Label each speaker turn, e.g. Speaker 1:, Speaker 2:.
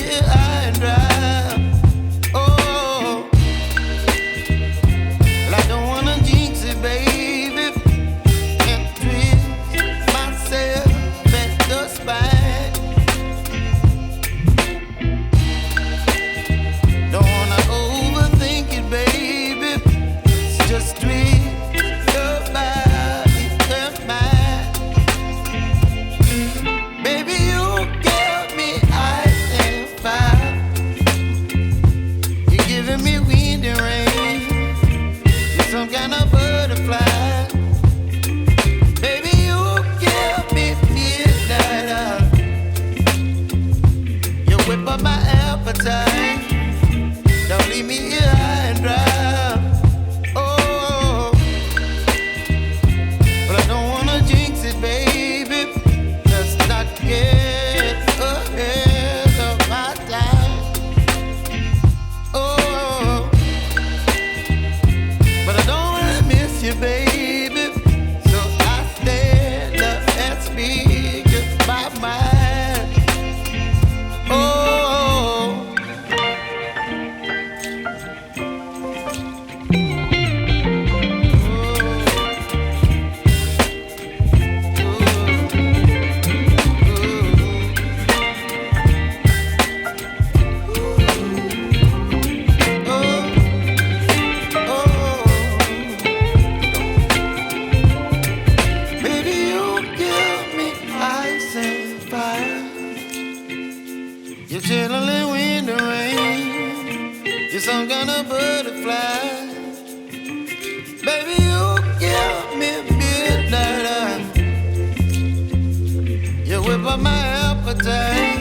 Speaker 1: here high and dry. Oh, well, I don't wanna jinx it, baby, and twist myself at the spine. Don't wanna overthink it, baby. It's just twist your body and mine. Baby, you give me ice and fire. You're giving me wind and rain. You're some kind of butterfly. Baby, you give me midnight. You whip up my appetite. Don't leave me here high and dry. Oh, but I don't wanna jinx it, baby. Let's not get ahead of my time. Oh, but I don't wanna miss you, baby. So I stand up and speak my mind. Oh. Baby, you give me ice and fire. You're chilling wind and rain. You're some kind of butterfly. Baby, you give me midnight. You whip up my appetite.